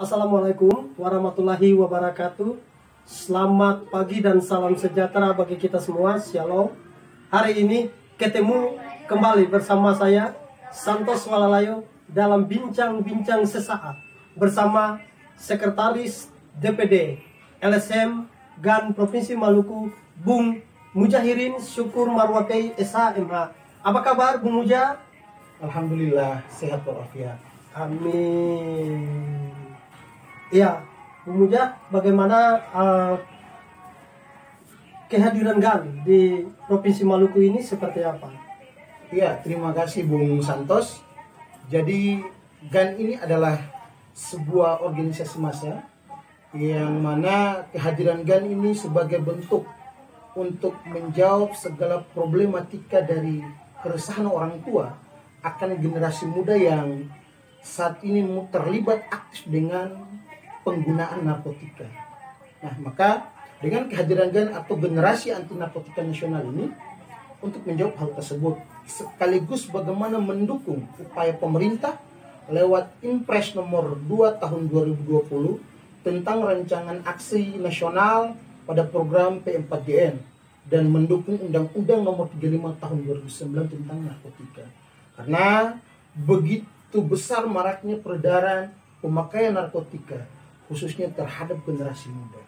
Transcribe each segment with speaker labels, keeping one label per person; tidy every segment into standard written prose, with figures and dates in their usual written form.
Speaker 1: Assalamualaikum warahmatullahi wabarakatuh. Selamat pagi dan salam sejahtera bagi kita semua. Shalom. Hari ini ketemu kembali bersama saya Santos Walalayo dalam bincang-bincang sesaat bersama Sekretaris DPD LSM GAN Provinsi Maluku, Bung Mujahirin Syukur Marwatei SHMH. Apa kabar Bung Muja?
Speaker 2: Alhamdulillah sehat walafiat.
Speaker 1: Amin. Ya, Bung Muja, bagaimana kehadiran GAN di Provinsi Maluku ini seperti apa?
Speaker 2: Ya, terima kasih Bung Santos. Jadi GAN ini adalah sebuah organisasi massa yang mana kehadiran GAN ini sebagai bentuk untuk menjawab segala problematika dari keresahan orang tua akan generasi muda yang saat ini terlibat aktif dengan penggunaan narkotika. Nah, maka dengan kehadiran GAN atau generasi anti narkotika nasional ini untuk menjawab hal tersebut, sekaligus bagaimana mendukung upaya pemerintah lewat Impres nomor 2 tahun 2020 tentang rancangan aksi nasional pada program P4GN dan mendukung Undang-Undang nomor 35 tahun 2009 tentang narkotika. Karena begitu besar maraknya peredaran pemakaian narkotika khususnya terhadap generasi muda.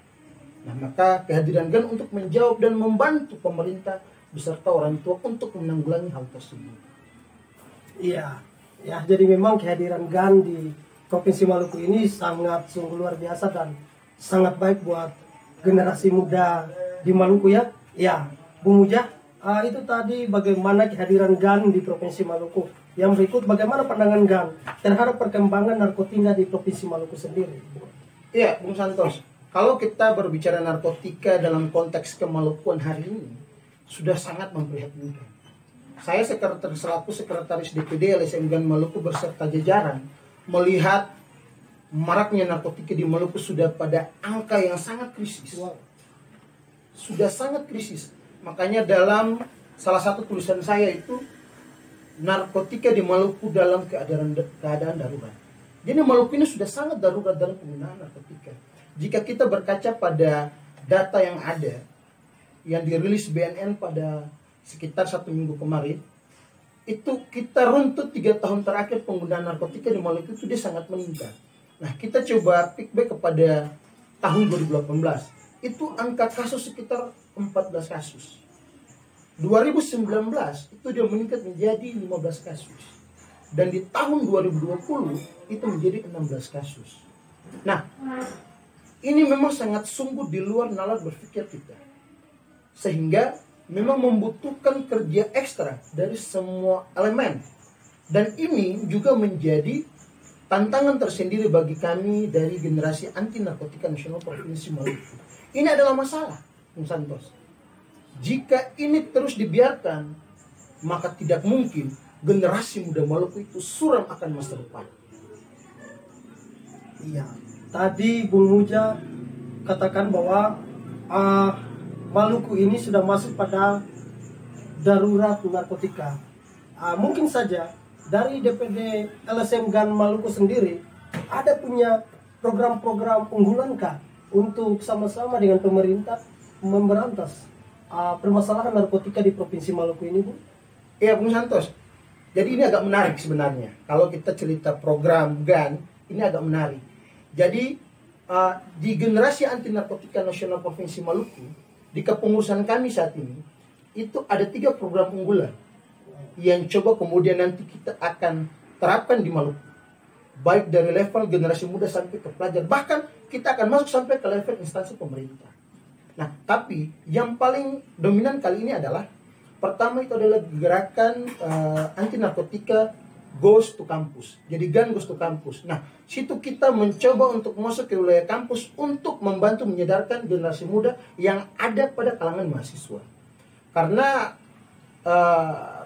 Speaker 2: Nah, maka kehadiran GAN untuk menjawab dan membantu pemerintah beserta orang tua untuk menanggulangi hal tersebut.
Speaker 1: Iya, ya, jadi memang kehadiran GAN di Provinsi Maluku ini sangat sungguh luar biasa dan sangat baik buat generasi muda di Maluku ya. Ya, Bung Muja, itu tadi bagaimana kehadiran GAN di Provinsi Maluku. Yang berikut bagaimana pandangan GAN terhadap perkembangan narkotika di Provinsi Maluku sendiri?
Speaker 2: Iya, Bung Santos. Kalau kita berbicara narkotika dalam konteks kemalukuan hari ini, sudah sangat memprihatinkan. Saya selaku sekretaris DPD LSM GAN Maluku beserta jajaran melihat maraknya narkotika di Maluku sudah pada angka yang sangat krisis. Sudah sangat krisis. Makanya dalam salah satu tulisan saya itu, narkotika di Maluku dalam keadaan darurat. Jadi Maluku ini sudah sangat darurat dalam penggunaan narkotika. Jika kita berkaca pada data yang ada, yang dirilis BNN pada sekitar 1 minggu kemarin, itu kita runtut 3 tahun terakhir penggunaan narkotika di Maluku itu dia sangat meningkat. Nah, kita coba pick back kepada tahun 2018. Itu angka kasus sekitar 14 kasus. 2019 itu dia meningkat menjadi 15 kasus. Dan di tahun 2020 itu menjadi 16 kasus. Nah, ini memang sangat sungguh di luar nalar berpikir kita. Sehingga memang membutuhkan kerja ekstra dari semua elemen. Dan ini juga menjadi tantangan tersendiri bagi kami dari generasi anti narkotika nasional Provinsi Maluku. Ini adalah masalah, Bung Santos. Jika ini terus dibiarkan, maka tidak mungkin generasi muda Maluku itu suram akan masa depan.
Speaker 1: Iya, tadi Bung Muja katakan bahwa Maluku ini sudah masuk pada darurat narkotika. Mungkin saja dari DPD LSM GAN Maluku sendiri ada punya program-program unggulan kah untuk sama-sama dengan pemerintah memberantas permasalahan narkotika di Provinsi Maluku ini, Bu?
Speaker 2: Iya, Bung Santos. Jadi ini agak menarik sebenarnya. Kalau kita cerita program GAN, ini agak menarik. Jadi di generasi anti narkotika nasional Provinsi Maluku, di kepengurusan kami saat ini, itu ada 3 program unggulan yang coba kemudian nanti kita akan terapkan di Maluku. Baik dari level generasi muda sampai ke pelajar. Bahkan kita akan masuk sampai ke level instansi pemerintah. Nah, tapi yang paling dominan kali ini adalah pertama itu adalah gerakan anti narkotika Goes to Campus. Jadi GAN Goes to Campus. Nah, situ kita mencoba untuk masuk ke wilayah kampus untuk membantu menyadarkan generasi muda yang ada pada kalangan mahasiswa. Karena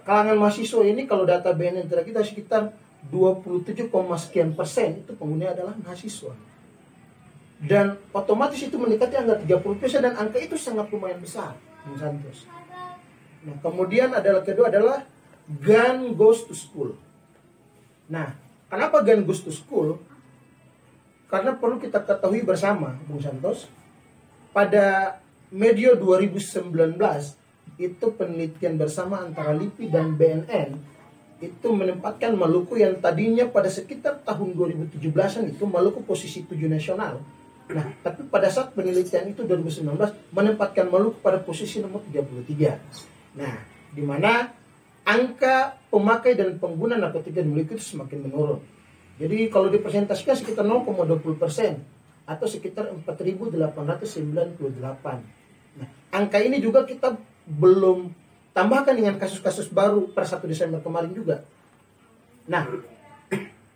Speaker 2: kalangan mahasiswa ini kalau data BNN kita sekitar 27, sekian persen itu penghuni adalah mahasiswa. Dan otomatis itu mendekati angka 30% dan angka itu sangat lumayan besar, Bung Santos. Nah, kemudian kedua adalah GAN Goes to School. Nah, kenapa GAN Goes to School? Karena perlu kita ketahui bersama, Bung Santos, pada medio 2019 itu penelitian bersama antara LIPI dan BNN itu menempatkan Maluku yang tadinya pada sekitar tahun 2017-an itu Maluku posisi 7 nasional. Nah, tapi pada saat penelitian itu 2019 menempatkan Maluku pada posisi nomor 33. Nah, di mana angka pemakai dan pengguna narkotika di Maluku itu semakin menurun. Jadi kalau dipresentasikan sekitar 0,20% atau sekitar 4.898. Nah, angka ini juga kita belum tambahkan dengan kasus-kasus baru per 1 Desember kemarin juga. Nah,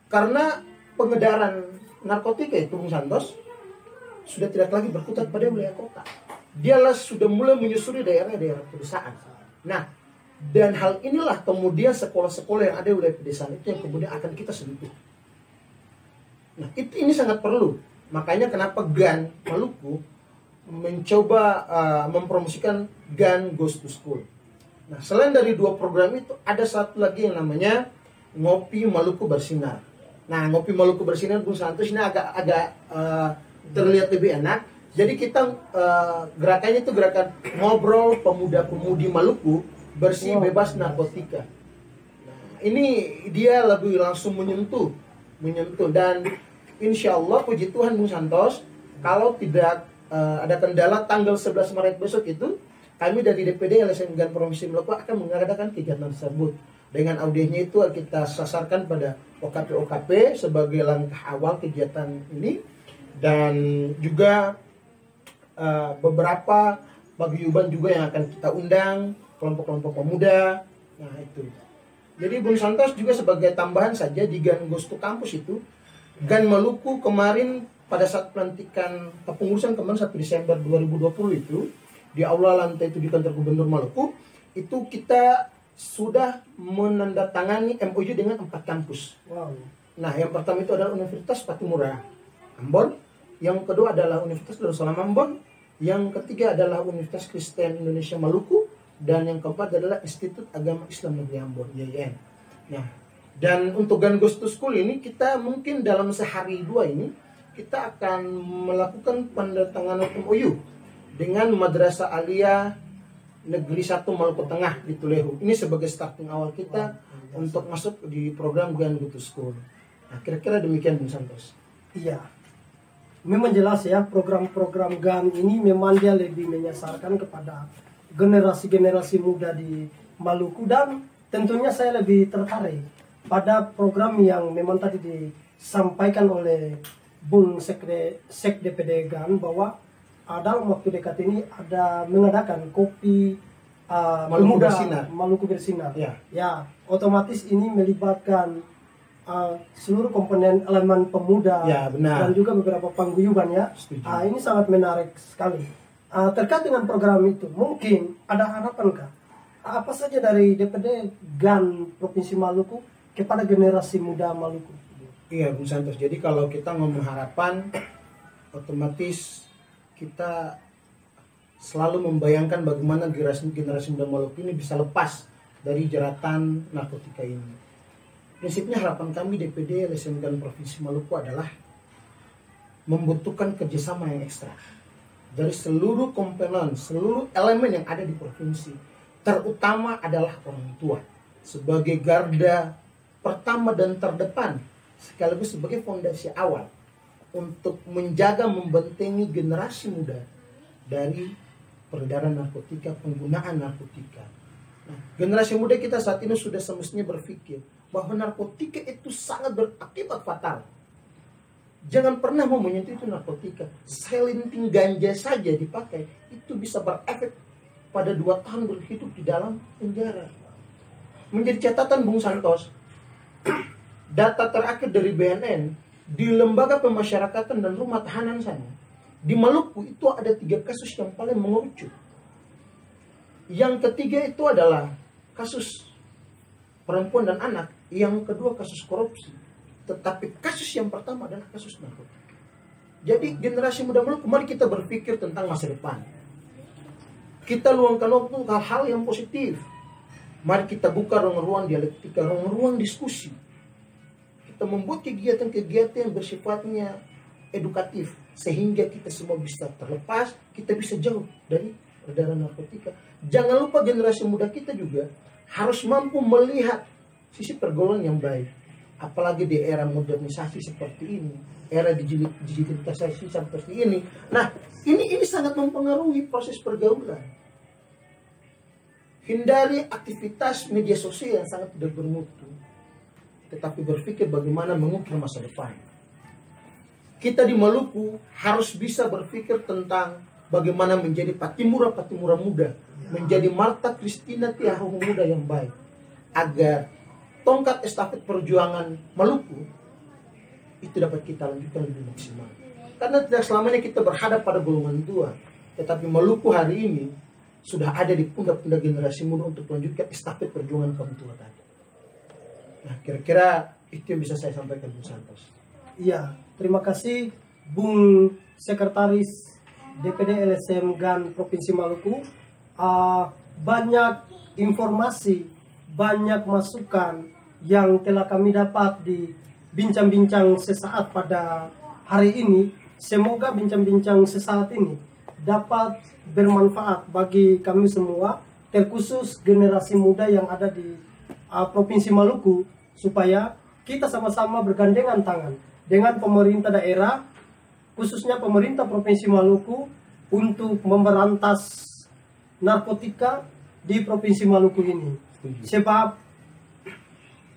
Speaker 2: karena pengedaran narkotika itu, Bung Santos, sudah tidak lagi berkutat pada wilayah kota. Dialah sudah mulai menyusuri daerah-daerah pedesaan. Nah, dan hal inilah kemudian sekolah-sekolah yang ada di wilayah pedesaan itu yang kemudian akan kita sentuh. Nah, ini sangat perlu. Makanya kenapa GAN Maluku mencoba mempromosikan GAN Goes to School. Nah, selain dari 2 program itu, ada satu lagi yang namanya Ngopi Maluku Bersinar. Nah, Ngopi Maluku Bersinar, Bung Santos, ini agak terlihat lebih enak. Jadi kita gerakannya itu gerakan ngobrol pemuda-pemudi Maluku bersih bebas narkotika. Nah, ini dia lebih langsung menyentuh dan insya Allah puji Tuhan Bung Santos, kalau tidak ada kendala tanggal 11 Maret besok itu kami dari DPD LSM GAN Provinsi Maluku akan mengadakan kegiatan tersebut. Dengan audiensnya itu kita sasarkan pada OKP sebagai langkah awal kegiatan ini, dan juga beberapa paguyuban juga yang akan kita undang, kelompok-kelompok pemuda. Nah, itu. Jadi Bung Santos juga sebagai tambahan saja di GAN Goes to Campus itu, GAN Maluku kemarin pada saat pelantikan kepengurusan kemarin 1 Desember 2020 itu di aula lantai 7 di kantor Gubernur Maluku itu kita sudah menandatangani MOU dengan 4 kampus.
Speaker 1: Wow.
Speaker 2: Nah, yang pertama itu adalah Universitas Patimura Ambon, yang kedua adalah Universitas Darussalam Ambon, yang ketiga adalah Universitas Kristen Indonesia Maluku, dan yang keempat adalah Institut Agama Islam Negeri Ambon, IAIN. Nah, dan untuk GAN Goes to School ini kita mungkin dalam sehari 2 ini kita akan melakukan penandatanganan MOU dengan Madrasah Aliyah Negeri 1 Maluku Tengah di Tulehu. Ini sebagai starting awal kita untuk masuk di program GAN Goes to School. Nah, kira-kira demikian Bung Santos.
Speaker 1: Iya. Memang jelas ya, program-program GAN ini memang dia lebih menyasarkan kepada generasi-generasi muda di Maluku, dan tentunya saya lebih tertarik pada program yang memang tadi disampaikan oleh Bung Sek DPD GAN bahwa dalam waktu dekat ini ada mengadakan kopi
Speaker 2: Maluku Bersinar.
Speaker 1: Maluku Bersinar.
Speaker 2: Ya.
Speaker 1: Ya, otomatis ini melibatkan seluruh komponen elemen pemuda,
Speaker 2: ya, benar,
Speaker 1: dan juga beberapa paguyuban ya. Ini sangat menarik sekali. Terkait dengan program itu, mungkin ada harapankah apa saja dari DPD GAN Provinsi Maluku kepada generasi muda Maluku?
Speaker 2: Iya Bung Santos, jadi kalau kita ngomong harapan, otomatis kita selalu membayangkan bagaimana generasi muda Maluku ini bisa lepas dari jeratan narkotika ini. Prinsipnya harapan kami DPD LSM GAN Provinsi Maluku adalah membutuhkan kerjasama yang ekstra dari seluruh komponen, seluruh elemen yang ada di provinsi. Terutama adalah orang tua sebagai garda pertama dan terdepan, sekaligus sebagai fondasi awal untuk menjaga, membentengi generasi muda dari peredaran narkotika, penggunaan narkotika. Nah, generasi muda kita saat ini sudah semestinya berpikir bahwa narkotika itu sangat berakibat fatal. Jangan pernah mau menyentuh itu narkotika. Selinting ganja saja dipakai, itu bisa berefek pada 2 tahun berhidup di dalam penjara. Menjadi catatan Bung Santos, data terakhir dari BNN, di lembaga pemasyarakatan dan rumah tahanan sana, di Maluku itu ada 3 kasus yang paling mengerucut. Yang ketiga itu adalah kasus perempuan dan anak. Yang kedua kasus korupsi. Tetapi kasus yang pertama adalah kasus narkotika. Jadi generasi muda Maluku, mari kita berpikir tentang masa depan. Kita luangkan waktu hal-hal yang positif. Mari kita buka ruang-ruang dialektika, ruang-ruang diskusi. Kita membuat kegiatan-kegiatan yang bersifatnya edukatif sehingga kita semua bisa terlepas, kita bisa jauh dari peredaran narkotika. Jangan lupa generasi muda kita juga harus mampu melihat sisi pergaulan yang baik. Apalagi di era modernisasi seperti ini, era digitalisasi seperti ini. Nah, ini sangat mempengaruhi proses pergaulan. Hindari aktivitas media sosial yang sangat tidak bermutu, tetapi berpikir bagaimana mengukir masa depan. Kita di Maluku harus bisa berpikir tentang bagaimana menjadi patimura muda, menjadi Marta Christina Tiaho muda yang baik, agar tongkat estafet perjuangan Maluku itu dapat kita lanjutkan lebih maksimal. Karena tidak selamanya kita berhadap pada golongan tua, tetapi Maluku hari ini sudah ada di pundak-pundak generasi muda untuk melanjutkan estafet perjuangan kaum tua tadi. Nah, kira-kira itu yang bisa saya sampaikan, Bung Santos.
Speaker 1: Iya, terima kasih Bung Sekretaris DPD LSM GAN Provinsi Maluku. Banyak informasi, banyak masukan yang telah kami dapat di bincang-bincang sesaat pada hari ini. Semoga bincang-bincang sesaat ini dapat bermanfaat bagi kami semua, terkhusus generasi muda yang ada di Provinsi Maluku, supaya kita sama-sama bergandengan tangan dengan pemerintah daerah, khususnya pemerintah Provinsi Maluku, untuk memberantas narkotika di Provinsi Maluku ini. Sebab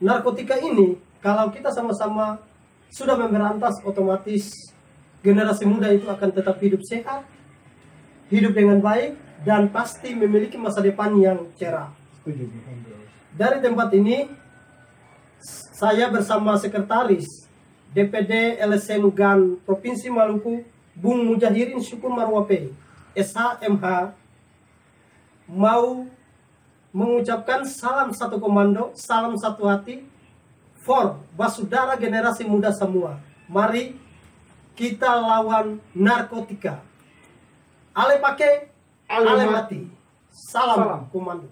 Speaker 1: narkotika ini, kalau kita sama-sama sudah memberantas, otomatis generasi muda itu akan tetap hidup sehat, hidup dengan baik, dan pasti memiliki masa depan yang cerah. Dari tempat ini, saya bersama Sekretaris DPD LSM GAN Provinsi Maluku, Bung Mujahirin Syukur Marwape, SHMH, mau mengucapkan salam satu komando, salam satu hati, for basudara generasi muda semua. Mari kita lawan narkotika. Ale pakai, ale mati. Salam komando.